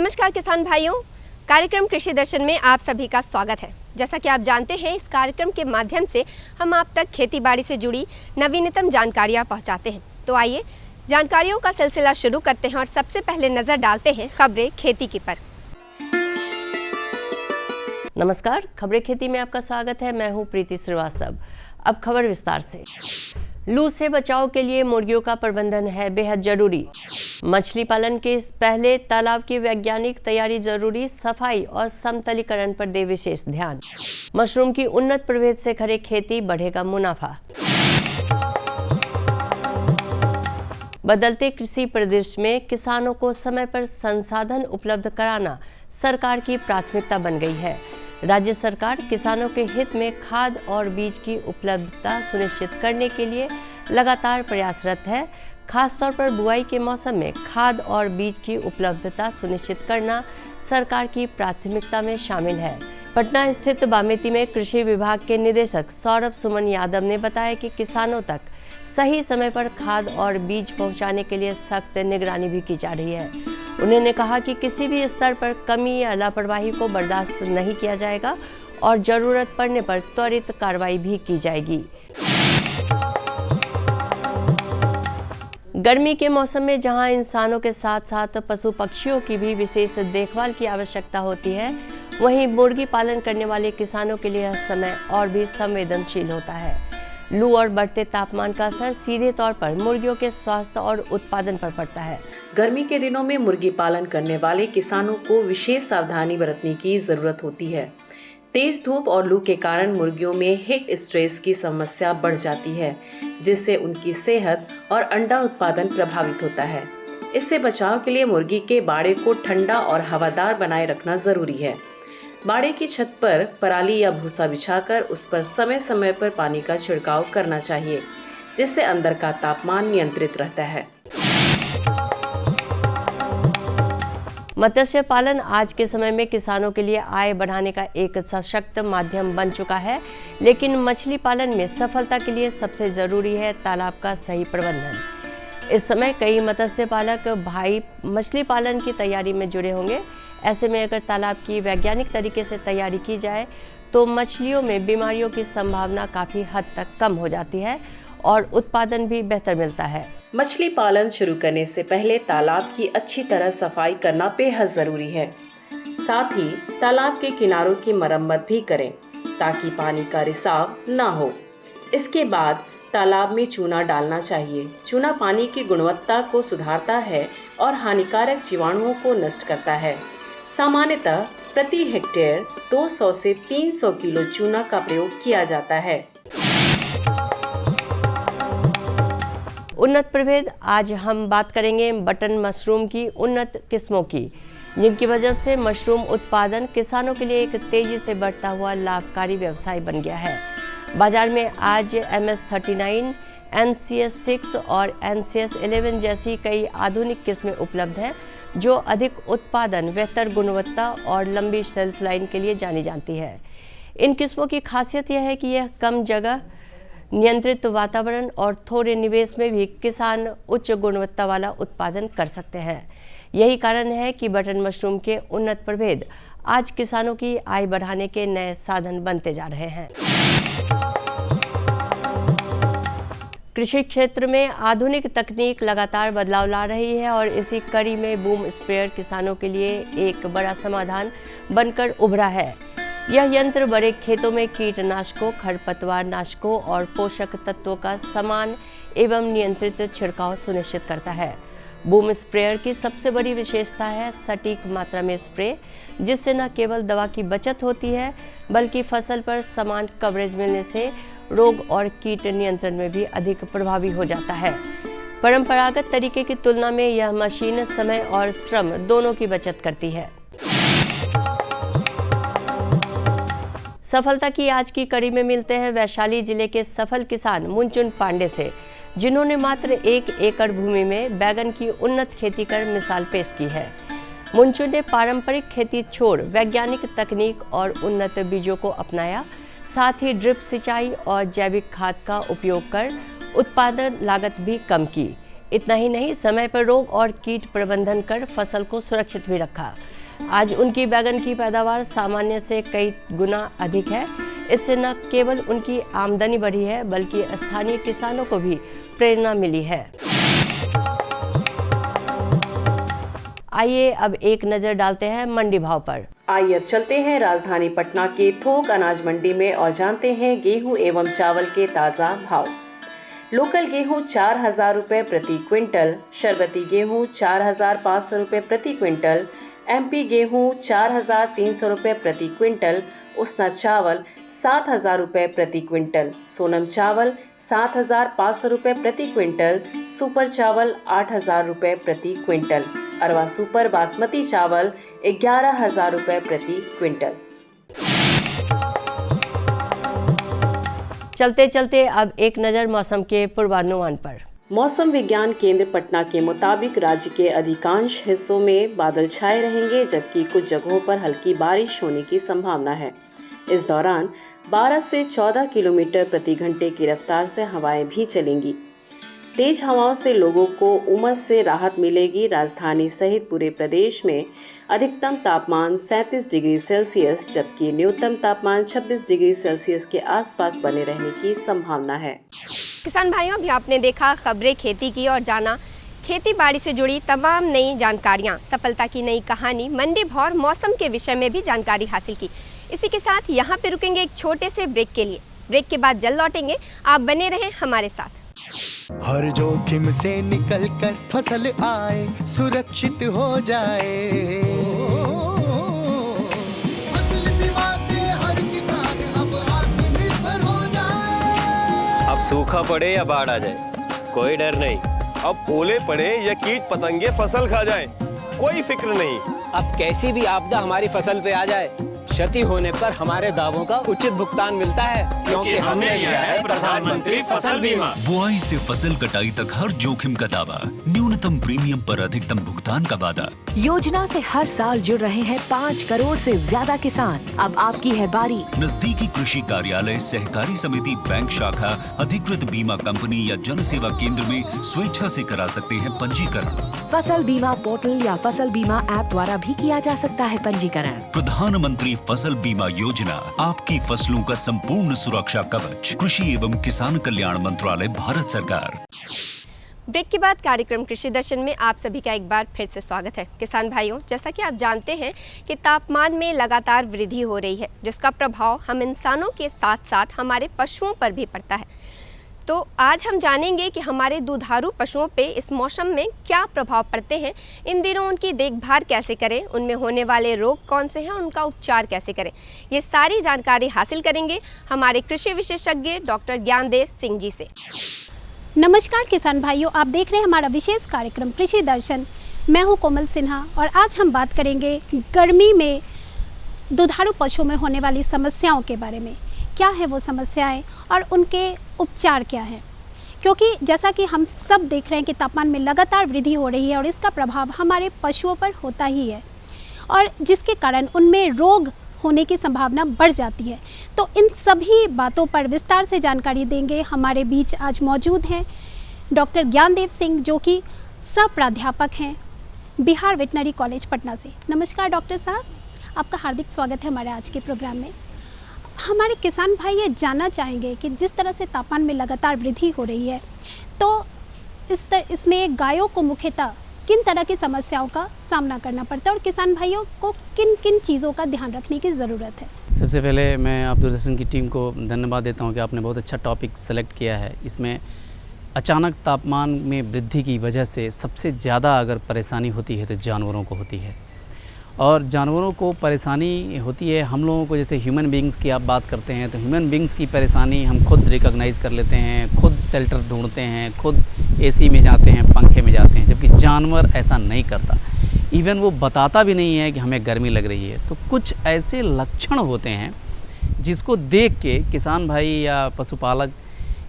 नमस्कार किसान भाइयों, कार्यक्रम कृषि दर्शन में आप सभी का स्वागत है। जैसा कि आप जानते हैं, इस कार्यक्रम के माध्यम से हम आप तक खेती बाड़ी से जुड़ी नवीनतम जानकारियां पहुंचाते हैं। तो आइए जानकारियों का सिलसिला शुरू करते हैं और सबसे पहले नज़र डालते हैं खबरें खेती की पर। नमस्कार, खबरें खेती में आपका स्वागत है। मैं हूं प्रीति श्रीवास्तव। अब खबर विस्तार से। लू से बचाव के लिए मुर्गियों का प्रबंधन है बेहद जरूरी। मछली पालन के पहले तालाब की वैज्ञानिक तैयारी जरूरी, सफाई और समतलीकरण पर दे विशेष ध्यान। मशरूम की उन्नत प्रभेद से करे खेती, बढ़ेगा मुनाफा। बदलते कृषि परिदृश्य में किसानों को समय पर संसाधन उपलब्ध कराना सरकार की प्राथमिकता बन गई है। राज्य सरकार किसानों के हित में खाद और बीज की उपलब्धता सुनिश्चित करने के लिए लगातार प्रयासरत है। खासतौर पर बुआई के मौसम में खाद और बीज की उपलब्धता सुनिश्चित करना सरकार की प्राथमिकता में शामिल है। पटना स्थित बामेती में कृषि विभाग के निदेशक सौरभ सुमन यादव ने बताया कि किसानों तक सही समय पर खाद और बीज पहुंचाने के लिए सख्त निगरानी भी की जा रही है। उन्होंने कहा कि किसी भी स्तर पर कमी या लापरवाही को बर्दाश्त नहीं किया जाएगा और जरूरत पड़ने पर त्वरित कार्रवाई भी की जाएगी। गर्मी के मौसम में जहां इंसानों के साथ साथ पशु पक्षियों की भी विशेष देखभाल की आवश्यकता होती है, वहीं मुर्गी पालन करने वाले किसानों के लिए यह समय और भी संवेदनशील होता है। लू और बढ़ते तापमान का असर सीधे तौर पर मुर्गियों के स्वास्थ्य और उत्पादन पर पड़ता है। गर्मी के दिनों में मुर्गी पालन करने वाले किसानों को विशेष सावधानी बरतने की जरूरत होती है। तेज धूप और लू के कारण मुर्गियों में हीट स्ट्रेस की समस्या बढ़ जाती है, जिससे उनकी सेहत और अंडा उत्पादन प्रभावित होता है। इससे बचाव के लिए मुर्गी के बाड़े को ठंडा और हवादार बनाए रखना जरूरी है। बाड़े की छत पर पराली या भूसा बिछाकर उस पर समय समय पर पानी का छिड़काव करना चाहिए, जिससे अंदर का तापमान नियंत्रित रहता है। मत्स्य पालन आज के समय में किसानों के लिए आय बढ़ाने का एक सशक्त माध्यम बन चुका है, लेकिन मछली पालन में सफलता के लिए सबसे जरूरी है तालाब का सही प्रबंधन। इस समय कई मत्स्य पालक भाई मछली पालन की तैयारी में जुड़े होंगे। ऐसे में अगर तालाब की वैज्ञानिक तरीके से तैयारी की जाए तो मछलियों में बीमारियों की संभावना काफ़ी हद तक कम हो जाती है और उत्पादन भी बेहतर मिलता है। मछली पालन शुरू करने से पहले तालाब की अच्छी तरह सफाई करना बेहद जरूरी है। साथ ही तालाब के किनारों की मरम्मत भी करें ताकि पानी का रिसाव न हो। इसके बाद तालाब में चूना डालना चाहिए। चूना पानी की गुणवत्ता को सुधारता है और हानिकारक जीवाणुओं को नष्ट करता है। सामान्यतः प्रति हेक्टेयर 200 से 300 किलो चूना का प्रयोग किया जाता है। उन्नत प्रभेद। आज हम बात करेंगे बटन मशरूम की उन्नत किस्मों की, जिनकी वजह से मशरूम उत्पादन किसानों के लिए एक तेजी से बढ़ता हुआ लाभकारी व्यवसाय बन गया है। बाजार में आज MS39, NCS6 और NCS11 जैसी कई आधुनिक किस्में उपलब्ध हैं, जो अधिक उत्पादन, बेहतर गुणवत्ता और लंबी शेल्फ लाइन के लिए जानी जाती है। इन किस्मों की खासियत यह है कि यह कम जगह, नियंत्रित वातावरण और थोड़े निवेश में भी किसान उच्च गुणवत्ता वाला उत्पादन कर सकते हैं। यही कारण है कि बटन मशरूम के उन्नत प्रभेद आज किसानों की आय बढ़ाने के नए साधन बनते जा रहे हैं। कृषि क्षेत्र में आधुनिक तकनीक लगातार बदलाव ला रही है और इसी कड़ी में बूम स्प्रेयर किसानों के लिए एक बड़ा समाधान बनकर उभरा है। यह यंत्र बड़े खेतों में कीटनाशकों, खरपतवार नाशकों और पोषक तत्वों का समान एवं नियंत्रित छिड़काव सुनिश्चित करता है। बूम स्प्रेयर की सबसे बड़ी विशेषता है सटीक मात्रा में स्प्रे, जिससे न केवल दवा की बचत होती है बल्कि फसल पर समान कवरेज मिलने से रोग और कीट नियंत्रण में भी अधिक प्रभावी हो जाता है। परंपरागत तरीके की तुलना में यह मशीन समय और श्रम दोनों की बचत करती है। सफलता की आज की कड़ी में मिलते हैं वैशाली जिले के सफल किसान मुंचुन पांडे से, जिन्होंने मात्र 1 एकड़ भूमि में बैगन की उन्नत खेती कर मिसाल पेश की है। मुंचुन ने पारंपरिक खेती छोड़ वैज्ञानिक तकनीक और उन्नत बीजों को अपनाया। साथ ही ड्रिप सिंचाई और जैविक खाद का उपयोग कर उत्पादन लागत भी कम की। इतना ही नहीं, समय पर रोग और कीट प्रबंधन कर फसल को सुरक्षित भी रखा। आज उनकी बैगन की पैदावार सामान्य से कई गुना अधिक है। इससे न केवल उनकी आमदनी बढ़ी है बल्कि स्थानीय किसानों को भी प्रेरणा मिली है। आइए अब एक नज़र डालते हैं मंडी भाव पर। आइए अब चलते हैं राजधानी पटना के थोक अनाज मंडी में और जानते हैं गेहूं एवं चावल के ताज़ा भाव। लोकल गेहूं 4,000 रुपये प्रति क्विंटल, शरबती गेहूं 4,500 रुपये प्रति क्विंटल, MP गेहूं 4,300 रुपये प्रति क्विंटल, उसना चावल 7,000 रुपये प्रति क्विंटल, सोनम चावल 7,500 रुपये प्रति क्विंटल, सुपर चावल 8,000 रुपये प्रति क्विंटल, अरवा सुपर बासमती चावल 11,000 रुपये प्रति क्विंटल। चलते चलते अब एक नज़र मौसम के पूर्वानुमान पर। मौसम विज्ञान केंद्र पटना के मुताबिक राज्य के अधिकांश हिस्सों में बादल छाए रहेंगे, जबकि कुछ जगहों पर हल्की बारिश होने की संभावना है। इस दौरान 12 से 14 किलोमीटर प्रति घंटे की रफ्तार से हवाएं भी चलेंगी। तेज हवाओं से लोगों को उमस से राहत मिलेगी। राजधानी सहित पूरे प्रदेश में अधिकतम तापमान 37 डिग्री सेल्सियस जबकि न्यूनतम तापमान 26 डिग्री सेल्सियस के आसपास बने रहने की संभावना है। किसान भाइयों, अभी आपने देखा खबरें खेती की और जाना खेती बाड़ी से जुड़ी तमाम नई जानकारियाँ, सफलता की नई कहानी, मंडी भाव और मौसम के विषय में भी जानकारी हासिल की। इसी के साथ यहाँ पे रुकेंगे एक छोटे से ब्रेक के लिए। ब्रेक के बाद जल्द लौटेंगे, आप बने रहें हमारे साथ। हर जोखिम से निकल कर फसल आए, सुरक्षित हो जाए। फसल बीमा से हर किसान अब आत्मनिर्भर हो जाए। अब सूखा पड़े या बाढ़ आ जाए, कोई डर नहीं। अब ओले पड़े या कीट पतंगे फसल खा जाए, कोई फिक्र नहीं। अब कैसी भी आपदा हमारी फसल पे आ जाए, क्षति होने पर हमारे दावों का उचित भुगतान मिलता है, क्योंकि हमने लिया है प्रधानमंत्री फसल बीमा। बुआई से फसल कटाई तक हर जोखिम का दावा, न्यूनतम प्रीमियम पर अधिकतम भुगतान का वादा। योजना से हर साल जुड़ रहे हैं 5 करोड़ से ज्यादा किसान। अब आपकी है बारी। नजदीकी कृषि कार्यालय, सहकारी समिति, बैंक शाखा, अधिकृत बीमा कंपनी या जन सेवा केंद्र में स्वेच्छा से करा सकते हैं पंजीकरण। फसल बीमा पोर्टल या फसल बीमा ऐप द्वारा भी किया जा सकता है पंजीकरण। प्रधानमंत्री फसल बीमा योजना, आपकी फसलों का संपूर्ण सुरक्षा कवच। कृषि एवं किसान कल्याण मंत्रालय, भारत सरकार। ब्रेक के बाद कार्यक्रम कृषि दर्शन में आप सभी का एक बार फिर से स्वागत है। किसान भाइयों, जैसा कि आप जानते हैं कि तापमान में लगातार वृद्धि हो रही है, जिसका प्रभाव हम इंसानों के साथ साथ हमारे पशुओं पर भी पड़ता है। तो आज हम जानेंगे कि हमारे दुधारू पशुओं पे इस मौसम में क्या प्रभाव पड़ते हैं, इन दिनों उनकी देखभाल कैसे करें, उनमें होने वाले रोग कौन से हैं और उनका उपचार कैसे करें। ये सारी जानकारी हासिल करेंगे हमारे कृषि विशेषज्ञ डॉक्टर ज्ञानदेव सिंह जी से। नमस्कार किसान भाइयों, आप देख रहे हैं हमारा विशेष कार्यक्रम कृषि दर्शन। मैं हूं कोमल सिन्हा और आज हम बात करेंगे गर्मी में दुधारू पशुओं में होने वाली समस्याओं के बारे में। क्या है वो समस्याएं और उनके उपचार क्या हैं, क्योंकि जैसा कि हम सब देख रहे हैं कि तापमान में लगातार वृद्धि हो रही है और इसका प्रभाव हमारे पशुओं पर होता ही है और जिसके कारण उनमें रोग होने की संभावना बढ़ जाती है। तो इन सभी बातों पर विस्तार से जानकारी देंगे। हमारे बीच आज मौजूद हैं डॉक्टर ज्ञानदेव सिंह, जो कि सह प्राध्यापक हैं बिहार वेटनरी कॉलेज पटना से। नमस्कार डॉक्टर साहब, आपका हार्दिक स्वागत है हमारे आज के प्रोग्राम में। हमारे किसान भाई ये जानना चाहेंगे कि जिस तरह से तापमान में लगातार वृद्धि हो रही है, तो इसमें गायों को मुख्यतः किन तरह की समस्याओं का सामना करना पड़ता है और किसान भाइयों को किन किन चीज़ों का ध्यान रखने की ज़रूरत है? सबसे पहले मैं आप दूरदर्शन की टीम को धन्यवाद देता हूं कि आपने बहुत अच्छा टॉपिक सेलेक्ट किया है। इसमें अचानक तापमान में वृद्धि की वजह से सबसे ज़्यादा अगर परेशानी होती है तो जानवरों को होती है, और जानवरों को परेशानी होती है। हम लोगों को, जैसे ह्यूमन बींग्स की आप बात करते हैं तो ह्यूमन बींग्स की परेशानी हम खुद रिकॉग्नाइज़ कर लेते हैं, खुद शेल्टर ढूंढते हैं, खुद एसी में जाते हैं, पंखे में जाते हैं, जबकि जानवर ऐसा नहीं करता। इवन वो बताता भी नहीं है कि हमें गर्मी लग रही है। तो कुछ ऐसे लक्षण होते हैं जिसको देख के किसान भाई या पशुपालक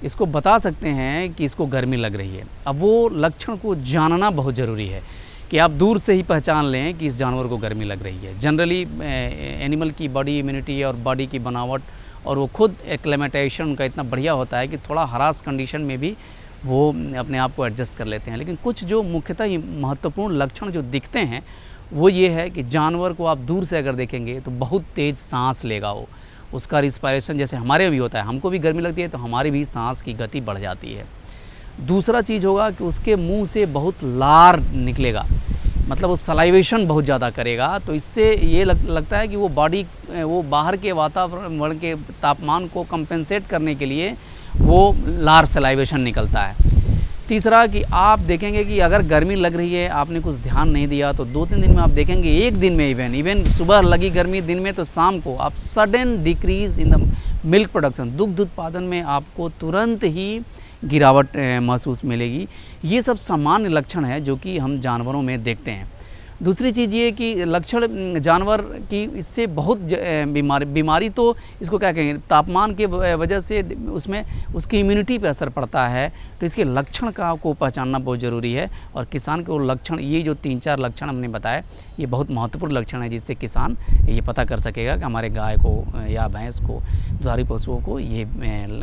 इसको बता सकते हैं कि इसको गर्मी लग रही है। अब वो लक्षण को जानना बहुत ज़रूरी है कि आप दूर से ही पहचान लें कि इस जानवर को गर्मी लग रही है। जनरली एनिमल की बॉडी इम्यूनिटी और बॉडी की बनावट और वो खुद एक्लेमेटेशन का इतना बढ़िया होता है कि थोड़ा हरास कंडीशन में भी वो अपने आप को एडजस्ट कर लेते हैं। लेकिन कुछ जो मुख्यतः महत्वपूर्ण लक्षण जो दिखते हैं वो ये है कि जानवर को आप दूर से अगर देखेंगे तो बहुत तेज़ सांस लेगा वो, उसका रिस्पायरेशन जैसे हमारे में भी होता है, हमको भी गर्मी लगती है तो हमारी भी सांस की गति बढ़ जाती है। दूसरा चीज़ होगा कि उसके मुंह से बहुत लार निकलेगा, मतलब वो सलाइवेशन बहुत ज़्यादा करेगा, तो इससे ये लगता है कि वो बॉडी वो बाहर के वातावरण के तापमान को कंपेंसेट करने के लिए वो लार सलाइवेशन निकलता है। तीसरा कि आप देखेंगे कि अगर गर्मी लग रही है, आपने कुछ ध्यान नहीं दिया तो 2-3 दिन में आप देखेंगे, एक दिन में इवन सुबह लगी गर्मी दिन में, तो शाम को आप sudden decrease in the milk production, दुग्ध उत्पादन में आपको तुरंत ही गिरावट महसूस मिलेगी। ये सब सामान्य लक्षण है जो कि हम जानवरों में देखते हैं। दूसरी चीज़ ये कि लक्षण जानवर की इससे बहुत बीमारी तो इसको क्या कहेंगे, तापमान के वजह से उसमें उसकी इम्यूनिटी पे असर पड़ता है, तो इसके लक्षण को पहचानना बहुत ज़रूरी है। और किसान को लक्षण, ये जो 3-4 लक्षण हमने बताए, ये बहुत महत्वपूर्ण लक्षण है जिससे किसान ये पता कर सकेगा कि हमारे गाय को या भैंस को, दुधारू पशुओं को ये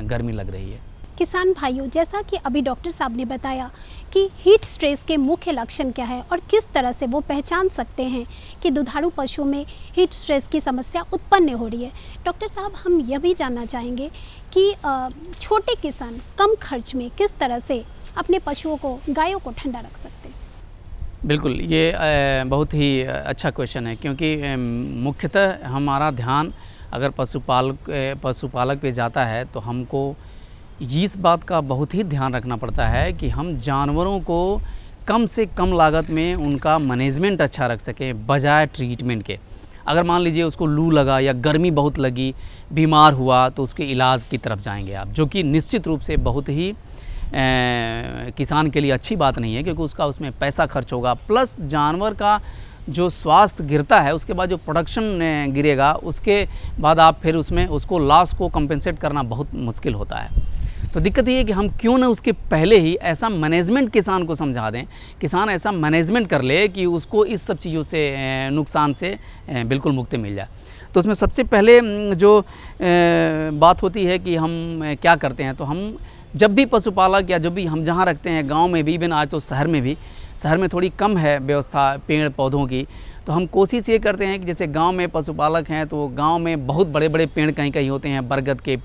गर्मी लग रही है। किसान भाइयों, जैसा कि अभी डॉक्टर साहब ने बताया कि हीट स्ट्रेस के मुख्य लक्षण क्या है और किस तरह से वो पहचान सकते हैं कि दुधारू पशुओं में हीट स्ट्रेस की समस्या उत्पन्न हो रही है। डॉक्टर साहब, हम यह भी जानना चाहेंगे कि छोटे किसान कम खर्च में किस तरह से अपने पशुओं को, गायों को ठंडा रख सकते हैं। बिल्कुल, ये बहुत ही अच्छा क्वेश्चन है, क्योंकि मुख्यतः हमारा ध्यान अगर पशुपालक पे जाता है तो हमको इस बात का बहुत ही ध्यान रखना पड़ता है कि हम जानवरों को कम से कम लागत में उनका मैनेजमेंट अच्छा रख सकें बजाय ट्रीटमेंट के। अगर मान लीजिए उसको लू लगा या गर्मी बहुत लगी, बीमार हुआ, तो उसके इलाज की तरफ जाएंगे आप, जो कि निश्चित रूप से बहुत ही किसान के लिए अच्छी बात नहीं है, क्योंकि उसमें पैसा खर्च होगा, प्लस जानवर का जो स्वास्थ्य गिरता है उसके बाद जो प्रोडक्शन गिरेगा, उसके बाद आप फिर उसमें उसको लॉस को कंपेंसेट करना बहुत मुश्किल होता है। तो दिक्कत ये है कि हम क्यों ना उसके पहले ही ऐसा मैनेजमेंट किसान को समझा दें, किसान ऐसा मैनेजमेंट कर ले कि उसको इस सब चीज़ों से नुकसान से बिल्कुल मुक्ति मिल जाए। तो उसमें सबसे पहले जो बात होती है कि हम क्या करते हैं, तो हम जब भी पशुपालक या जो भी हम जहाँ रखते हैं, गांव में भी, इवन आज तो शहर में भी, शहर में थोड़ी कम है व्यवस्था पेड़ पौधों की, तो हम कोशिश ये करते हैं कि जैसे गांव में पशुपालक हैं तो गांव में बहुत बड़े बड़े पेड़ कहीं कहीं होते हैं, बरगद के,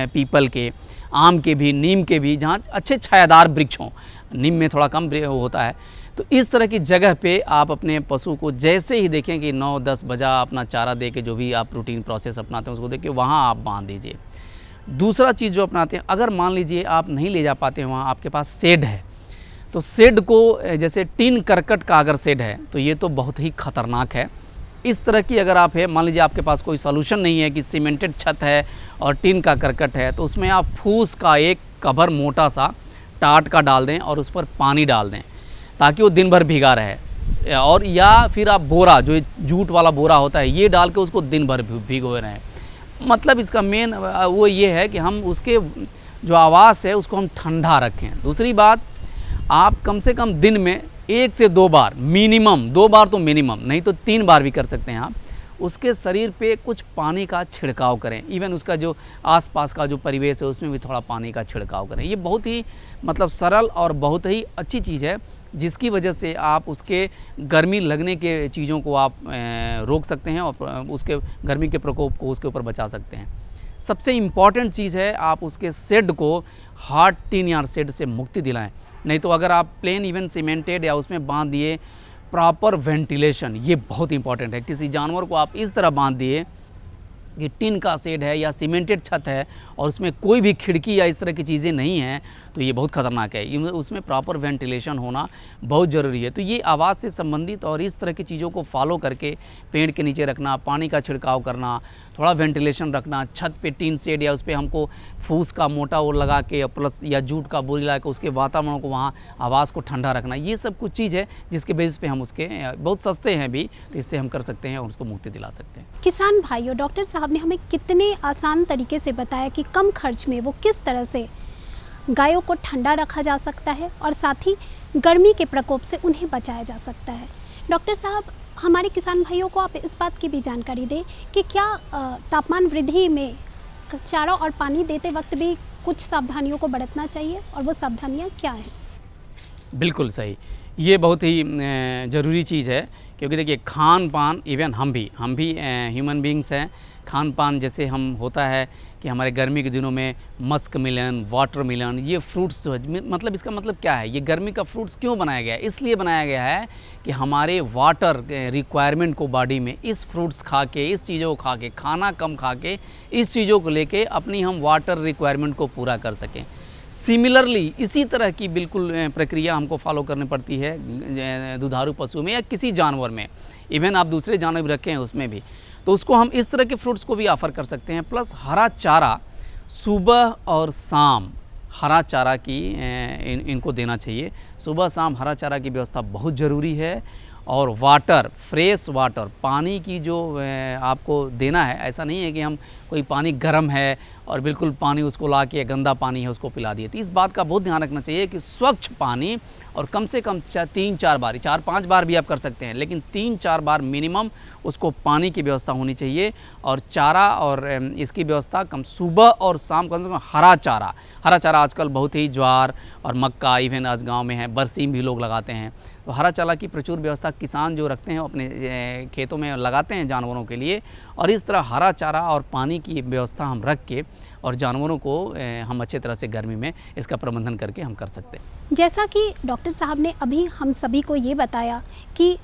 पीपल के, आम के भी, नीम के भी, जहाँ अच्छे छायादार वृक्ष हों। नीम में थोड़ा कम होता है, तो इस तरह की जगह पे आप अपने पशु को जैसे ही देखें कि 9-10 बजा अपना चारा दे के, जो भी आप रूटीन प्रोसेस अपनाते हैं उसको देख के वहाँ आप बांध दीजिए। दूसरा चीज़ जो अपनाते हैं, अगर मान लीजिए आप नहीं ले जा पाते हैं, वहाँ आपके पास शेड है, तो शेड को, जैसे टीन करकट का अगर शेड है तो ये तो बहुत ही ख़तरनाक है। इस तरह की अगर आप है, मान लीजिए आपके पास कोई सॉल्यूशन नहीं है कि सीमेंटेड छत है और टीन का करकट है, तो उसमें आप फूस का एक कवर मोटा सा टाट का डाल दें और उस पर पानी डाल दें ताकि वो दिन भर भीगा रहे, और या फिर आप बोरा, जो जूट वाला बोरा होता है, ये डाल के उसको दिन भर भिगोए रहें। मतलब इसका मेन वो ये है कि हम उसके जो आवास है उसको हम ठंडा रखें। दूसरी बात, आप कम से कम दिन में 1 से 2 बार मिनिमम, 2 बार तो मिनिमम, नहीं तो 3 बार भी कर सकते हैं आप, उसके शरीर पे कुछ पानी का छिड़काव करें। इवन उसका जो आसपास का जो परिवेश है उसमें भी थोड़ा पानी का छिड़काव करें। ये बहुत ही मतलब सरल और बहुत ही अच्छी चीज़ है, जिसकी वजह से आप उसके गर्मी लगने के चीज़ों को आप रोक सकते हैं और उसके गर्मी के प्रकोप को उसके ऊपर बचा सकते हैं। सबसे इम्पॉर्टेंट चीज़ है, आप उसके शेड को हार्ड टीन या शेड से मुक्ति दिलाएं। नहीं तो अगर आप प्लेन इवन सीमेंटेड या उसमें बांध दिए, प्रॉपर वेंटिलेशन ये बहुत इंपॉर्टेंट है। किसी जानवर को आप इस तरह बांध दिए कि टीन का शेड है या सीमेंटेड छत है और उसमें कोई भी खिड़की या इस तरह की चीज़ें नहीं हैं, तो ये बहुत ख़तरनाक है। उसमें प्रॉपर वेंटिलेशन होना बहुत ज़रूरी है। तो ये आवाज़ से संबंधित और इस तरह की चीज़ों को फॉलो करके पेड़ के नीचे रखना, पानी का छिड़काव करना, थोड़ा वेंटिलेशन रखना, छत पे टीन शेड या उस पर हमको फूस का मोटा वो लगा के प्लस या जूट का बोरी लगा के उसके वातावरण को वहाँ आवाज़ को ठंडा रखना, ये सब कुछ चीज़ है जिसके बेसिस पे हम उसके बहुत सस्ते हैं भी, तो इससे हम कर सकते हैं और उसको मुक्ति दिला सकते हैं। किसान भाइयों, डॉक्टर साहब ने हमें कितने आसान तरीके से बताया कि कम खर्च में वो किस तरह से गायों को ठंडा रखा जा सकता है और साथ ही गर्मी के प्रकोप से उन्हें बचाया जा सकता है। डॉक्टर साहब, हमारे किसान भाइयों को आप इस बात की भी जानकारी दें कि क्या तापमान वृद्धि में चारा और पानी देते वक्त भी कुछ सावधानियों को बरतना चाहिए, और वो सावधानियाँ क्या हैं? बिल्कुल सही, ये बहुत ही ज़रूरी चीज़ है, क्योंकि देखिए खान पान, इवन हम भी ह्यूमन बींग्स हैं। खान पान जैसे हम होता है कि हमारे गर्मी के दिनों में मस्क मिलन, वाटर मिलन, ये फ्रूट्स जो है, मतलब इसका मतलब क्या है, ये गर्मी का फ्रूट्स क्यों बनाया गया है? इसलिए बनाया गया है कि हमारे वाटर रिक्वायरमेंट को बॉडी में इस फ्रूट्स खा के, इस चीज़ों को खा के, खाना कम खा के, इस चीज़ों को लेके अपनी हम वाटर रिक्वायरमेंट को पूरा कर सकें। सिमिलरली इसी तरह की बिल्कुल प्रक्रिया हमको फॉलो करनी पड़ती है दुधारू पशु में या किसी जानवर में, इवन आप दूसरे जानवर भी रखे हैं उसमें भी, तो उसको हम इस तरह के फ्रूट्स को भी ऑफ़र कर सकते हैं। प्लस हरा चारा सुबह और शाम हरा चारा की इनको देना चाहिए। सुबह शाम हरा चारा की व्यवस्था बहुत ज़रूरी है। और वाटर, फ्रेश वाटर, पानी की जो आपको देना है, ऐसा नहीं है कि हम कोई पानी गर्म है और बिल्कुल पानी उसको ला के गंदा पानी है उसको पिला दिए। तो इस बात का बहुत ध्यान रखना चाहिए कि स्वच्छ पानी, और कम से कम 3-4 बार, 4-5 बार भी आप कर सकते हैं, लेकिन 3-4 बार मिनिमम उसको पानी की व्यवस्था होनी चाहिए। और चारा और इसकी व्यवस्था कम सुबह और शाम कम से कम हरा चारा आजकल बहुत ही ज्वार और मक्का, इवन आज गाँव में है बरसीम भी लोग लगाते हैं। तो हरा चारा की प्रचुर व्यवस्था किसान जो रखते हैं अपने खेतों में लगाते हैं जानवरों के लिए। और इस तरह हरा चारा और पानी की व्यवस्था हम रख के और जानवरों को हम अच्छे तरह से गर्मी में इसका प्रबंधन करके हम कर सकते हैं। जैसा कि डॉक्टर साहब ने अभी हम सभी को ये बताया कि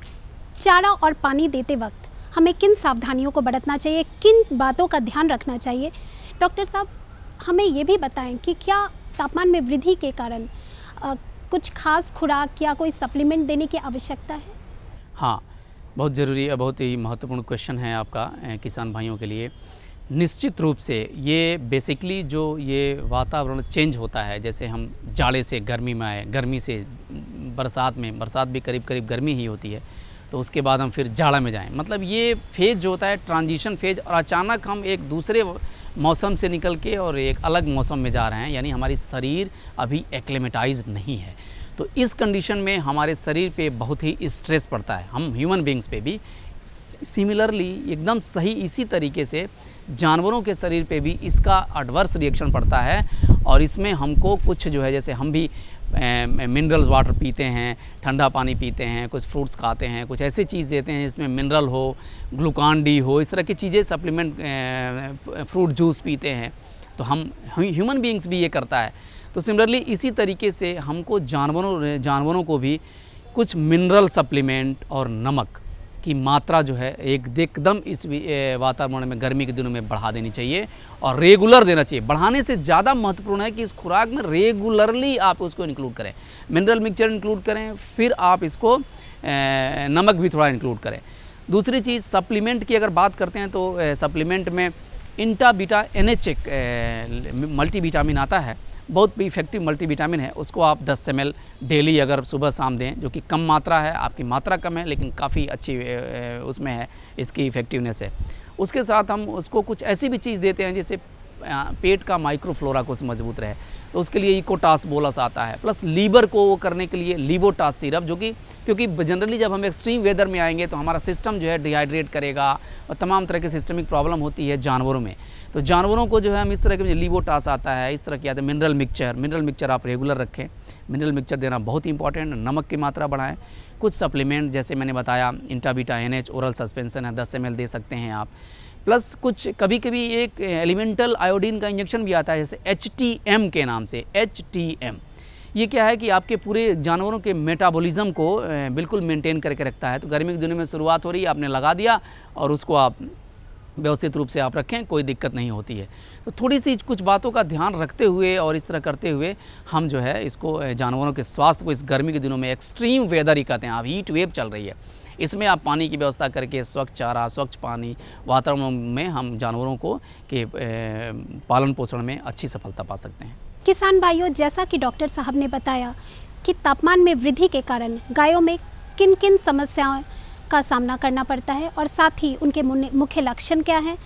चारा और पानी देते वक्त हमें किन सावधानियों को बरतना चाहिए, किन बातों का ध्यान रखना चाहिए, डॉक्टर साहब हमें ये भी बताएं कि क्या तापमान में वृद्धि के कारण कुछ खास खुराक या कोई सप्लीमेंट देने की आवश्यकता है? हाँ, बहुत ज़रूरी है, बहुत ही महत्वपूर्ण क्वेश्चन है आपका किसान भाइयों के लिए। निश्चित रूप से ये बेसिकली जो ये वातावरण चेंज होता है, जैसे हम जाड़े से गर्मी में आए, गर्मी से बरसात में, बरसात भी करीब करीब गर्मी ही होती है, तो उसके बाद हम फिर जाड़ा में जाएं, मतलब ये फेज़ जो होता है ट्रांजिशन फेज़, और अचानक हम एक दूसरे मौसम से निकल के और एक अलग मौसम में जा रहे हैं, यानी हमारी शरीर अभी एक्लेमेटाइज्ड नहीं है। तो इस कंडीशन में हमारे शरीर पे बहुत ही स्ट्रेस पड़ता है, हम ह्यूमन बींग्स पे भी। सिमिलरली एकदम सही इसी तरीके से जानवरों के शरीर पे भी इसका एडवर्स रिएक्शन पड़ता है। और इसमें हमको कुछ जो है, जैसे हम भी मिनरल्स वाटर पीते हैं, ठंडा पानी पीते हैं, कुछ फ्रूट्स खाते हैं, कुछ ऐसी चीज़ देते हैं जिसमें मिनरल हो, ग्लूकान डी हो, इस तरह की चीज़ें, सप्लीमेंट, फ्रूट जूस पीते हैं, तो हम ह्यूमन बींग्स भी ये करता है। तो सिमिलरली इसी तरीके से हमको जानवरों को भी कुछ मिनरल सप्लीमेंट और नमक की मात्रा जो है एकदम इस वातावरण में गर्मी के दिनों में बढ़ा देनी चाहिए और रेगुलर देना चाहिए। बढ़ाने से ज़्यादा महत्वपूर्ण है कि इस खुराक में रेगुलरली आप उसको इंक्लूड करें, मिनरल मिक्सचर इंक्लूड करें, फिर आप इसको नमक भी थोड़ा इंक्लूड करें। दूसरी चीज़ सप्लीमेंट की अगर बात करते हैं तो सप्लीमेंट में इंटा बीटा NH एक मल्टीविटामिन आता है, बहुत भी इफेक्टिव मल्टीविटामिन है, उसको आप 10 ml डेली अगर सुबह शाम दें, जो कि कम मात्रा है, आपकी मात्रा कम है लेकिन काफ़ी अच्छी उसमें है, इसकी इफ़ेक्टिवनेस है। उसके साथ हम उसको कुछ ऐसी भी चीज़ देते हैं जिससे पेट का माइक्रोफ्लोरा को मजबूत रहे, तो उसके लिए इकोटास बोलस आता है। प्लस लीवर को वो करने के लिए लिवोटास सिरप, जो कि क्योंकि जनरली जब हम एक्सट्रीम वेदर में आएंगे तो हमारा सिस्टम जो है डिहाइड्रेट करेगा और तमाम तरह की सिस्टमिक प्रॉब्लम होती है जानवरों में, तो जानवरों को जो है हम इस तरह के लिवोटास आता है, इस तरह की आते हैं। मिनरल मिक्सचर आप रेगुलर रखें, मिनरल मिक्सचर देना बहुत ही इंपॉर्टेंट। नमक की मात्रा बढ़ाएं। कुछ सप्लीमेंट जैसे मैंने बताया इंटा बीटा NH ओरल सस्पेंशन है, 10 ml दे सकते हैं आप। प्लस कुछ कभी कभी एक एलिमेंटल आयोडीन का इंजेक्शन भी आता है, जैसे HTM के नाम से। HTM ये क्या है कि आपके पूरे जानवरों के मेटाबॉलिज्म को बिल्कुल मेंटेन करके रखता है। तो गर्मी के दिनों में शुरुआत हो रही है, आपने लगा दिया और उसको आप व्यवस्थित रूप से आप रखें, कोई दिक्कत नहीं होती है। तो थोड़ी सी कुछ बातों का ध्यान रखते हुए और इस तरह करते हुए हम जो है इसको जानवरों के स्वास्थ्य को, इस गर्मी के दिनों में एक्सट्रीम वेदर ही कहते हैं, अब हीट वेव चल रही है, इसमें आप पानी की व्यवस्था करके स्वच्छ चारा, स्वच्छ पानी वातावरण में हम जानवरों को के पालन पोषण में अच्छी सफलता पा सकते हैं। किसान भाइयों, जैसा कि डॉक्टर साहब ने बताया कि तापमान में वृद्धि के कारण गायों में किन किन समस्याओं का सामना करना पड़ता है और साथ ही उनके मुख्य लक्षण क्या हैं,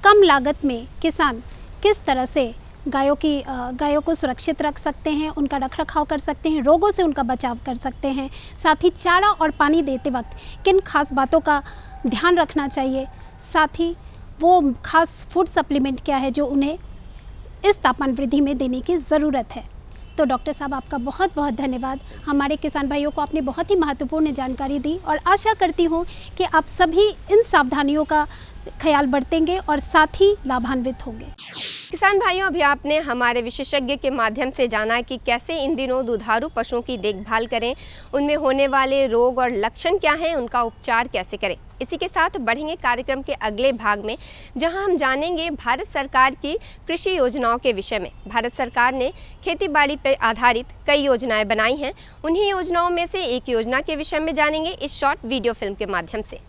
कम लागत में किसान किस तरह से गायों को सुरक्षित रख सकते हैं, उनका रखरखाव कर सकते हैं, रोगों से उनका बचाव कर सकते हैं, साथ ही चारा और पानी देते वक्त किन खास बातों का ध्यान रखना चाहिए, साथ ही वो खास फूड सप्लीमेंट क्या है जो उन्हें इस तापमान वृद्धि में देने की ज़रूरत है। तो डॉक्टर साहब आपका बहुत बहुत धन्यवाद। हमारे किसान भाइयों को आपने बहुत ही महत्वपूर्ण जानकारी दी और आशा करती हूँ कि आप सभी इन सावधानियों का ख्याल बरतेंगे और साथ ही लाभान्वित होंगे। किसान भाइयों, अभी आपने हमारे विशेषज्ञ के माध्यम से जाना कि कैसे इन दिनों दुधारू पशुओं की देखभाल करें, उनमें होने वाले रोग और लक्षण क्या हैं, उनका उपचार कैसे करें। इसी के साथ बढ़ेंगे कार्यक्रम के अगले भाग में, जहां हम जानेंगे भारत सरकार की कृषि योजनाओं के विषय में। भारत सरकार ने खेतीबाड़ी पर आधारित कई योजनाएं बनाई हैं, उन्हीं योजनाओं में से एक योजना के विषय में जानेंगे इस शॉर्ट वीडियो फिल्म के माध्यम से।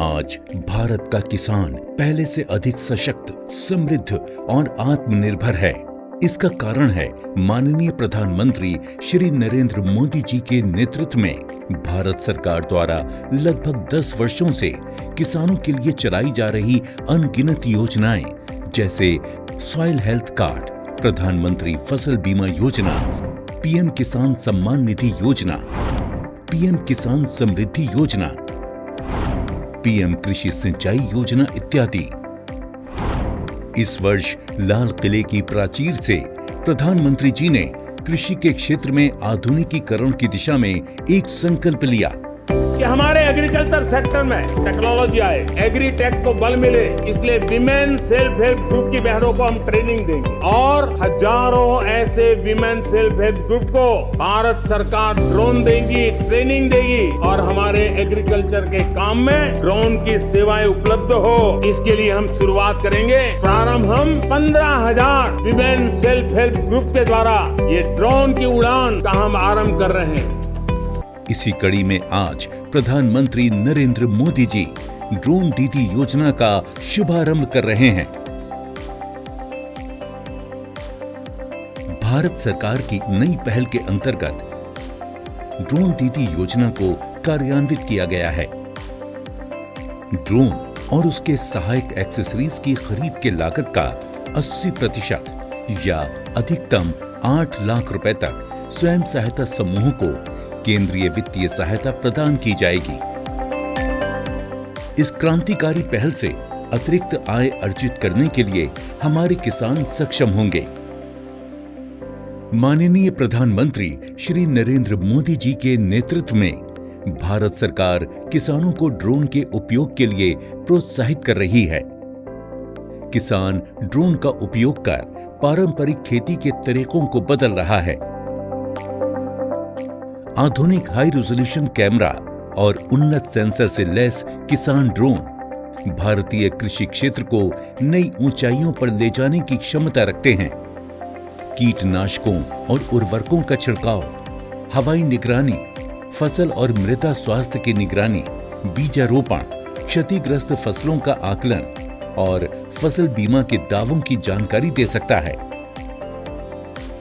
आज भारत का किसान पहले से अधिक सशक्त, समृद्ध और आत्मनिर्भर है। इसका कारण है माननीय प्रधानमंत्री श्री नरेंद्र मोदी जी के नेतृत्व में भारत सरकार द्वारा लगभग 10 वर्षों से किसानों के लिए चलाई जा रही अनगिनत योजनाएं, जैसे सॉइल हेल्थ कार्ड, प्रधानमंत्री फसल बीमा योजना, पीएम किसान सम्मान निधि योजना, पीएम किसान समृद्धि योजना, पीएम कृषि सिंचाई योजना इत्यादि। इस वर्ष लाल किले की प्राचीर से प्रधानमंत्री जी ने कृषि के क्षेत्र में आधुनिकीकरण की दिशा में एक संकल्प लिया कि हमारे एग्रीकल्चर सेक्टर में टेक्नोलॉजी आए, एग्रीटेक को बल मिले, इसलिए विमेन सेल्फ हेल्प ग्रुप की बहनों को हम ट्रेनिंग देंगे और हजारों ऐसे विमेन सेल्फ हेल्प ग्रुप को भारत सरकार ड्रोन देगी, ट्रेनिंग देगी और हमारे एग्रीकल्चर के काम में ड्रोन की सेवाएं उपलब्ध हो। इसके लिए हम शुरुआत करेंगे। प्रारंभ हम 15,000 विमेन सेल्फ हेल्प ग्रुप के द्वारा ये ड्रोन की उड़ान का हम आरंभ कर रहे हैं। इसी कड़ी में आज प्रधानमंत्री नरेंद्र मोदी जी ड्रोन दीदी योजना का शुभारंभ कर रहे हैं। भारत सरकार की नई पहल के अंतर्गत ड्रोन दीदी योजना को कार्यान्वित किया गया है। ड्रोन और उसके सहायक एक्सेसरीज की खरीद के लागत का 80% या अधिकतम 8 लाख रुपए तक स्वयं सहायता समूहों को केंद्रीय वित्तीय सहायता प्रदान की जाएगी। इस क्रांतिकारी पहल से अतिरिक्त आय अर्जित करने के लिए हमारे किसान सक्षम होंगे। माननीय प्रधानमंत्री श्री नरेंद्र मोदी जी के नेतृत्व में भारत सरकार किसानों को ड्रोन के उपयोग के लिए प्रोत्साहित कर रही है। किसान ड्रोन का उपयोग कर पारंपरिक खेती के तरीकों को बदल रहा है। आधुनिक हाई रेजोल्यूशन कैमरा और उन्नत सेंसर से लैस किसान ड्रोन भारतीय कृषि क्षेत्र को नई ऊंचाइयों पर ले जाने की क्षमता रखते हैं। कीटनाशकों और उर्वरकों का छिड़काव, हवाई निगरानी, फसल और मृदा स्वास्थ्य की निगरानी, बीजारोपण, क्षतिग्रस्त फसलों का आकलन और फसल बीमा के दावों की जानकारी दे सकता है।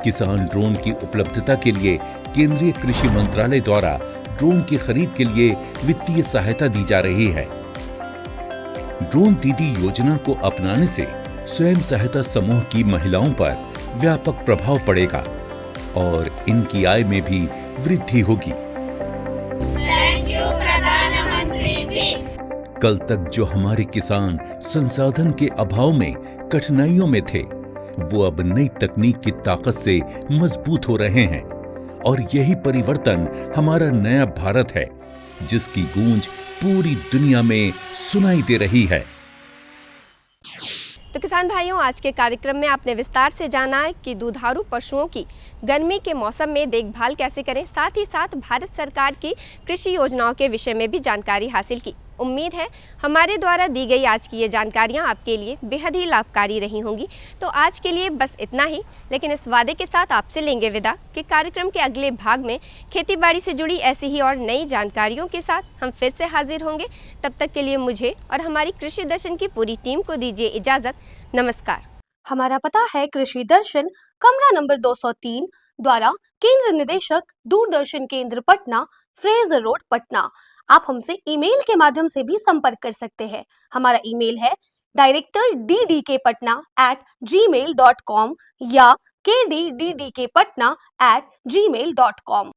किसान ड्रोन की उपलब्धता के लिए केंद्रीय कृषि मंत्रालय द्वारा ड्रोन की खरीद के लिए वित्तीय सहायता दी जा रही है। ड्रोन दीदी योजना को अपनाने से स्वयं सहायता समूह की महिलाओं पर व्यापक प्रभाव पड़ेगा और इनकी आय में भी वृद्धि होगी। थैंक यू प्रधानमंत्री जी। कल तक जो हमारे किसान संसाधन के अभाव में कठिनाइयों में थे, वो अब नई तकनीक की ताकत से मजबूत हो रहे हैं और यही परिवर्तन हमारा नया भारत है, जिसकी गूंज पूरी दुनिया में सुनाई दे रही है। तो किसान भाइयों, आज के कार्यक्रम में आपने विस्तार से जाना कि दुधारू पशुओं की गर्मी के मौसम में देखभाल कैसे करें, साथ ही साथ भारत सरकार की कृषि योजनाओं के विषय में भी जानकारी हासिल की। उम्मीद है हमारे द्वारा दी गई आज की ये जानकारियाँ आपके लिए बेहद ही लाभकारी रही होंगी। तो आज के लिए बस इतना ही, लेकिन इस वादे के साथ आपसे लेंगे विदा कि कार्यक्रम के अगले भाग में खेतीबाड़ी से जुड़ी ऐसी ही और नई जानकारियों के साथ हम फिर से हाजिर होंगे। तब तक के लिए मुझे और हमारी कृषि दर्शन की पूरी टीम को दीजिए इजाज़त। नमस्कार। हमारा पता है कृषि दर्शन, कमरा नंबर 203, द्वारा केंद्र निदेशक, दूरदर्शन केंद्र पटना, फ्रेजर रोड, पटना। आप हमसे ईमेल के माध्यम से भी संपर्क कर सकते हैं। हमारा ईमेल है directorddkpatna@gmail.com या kddkpatna@gmail.com।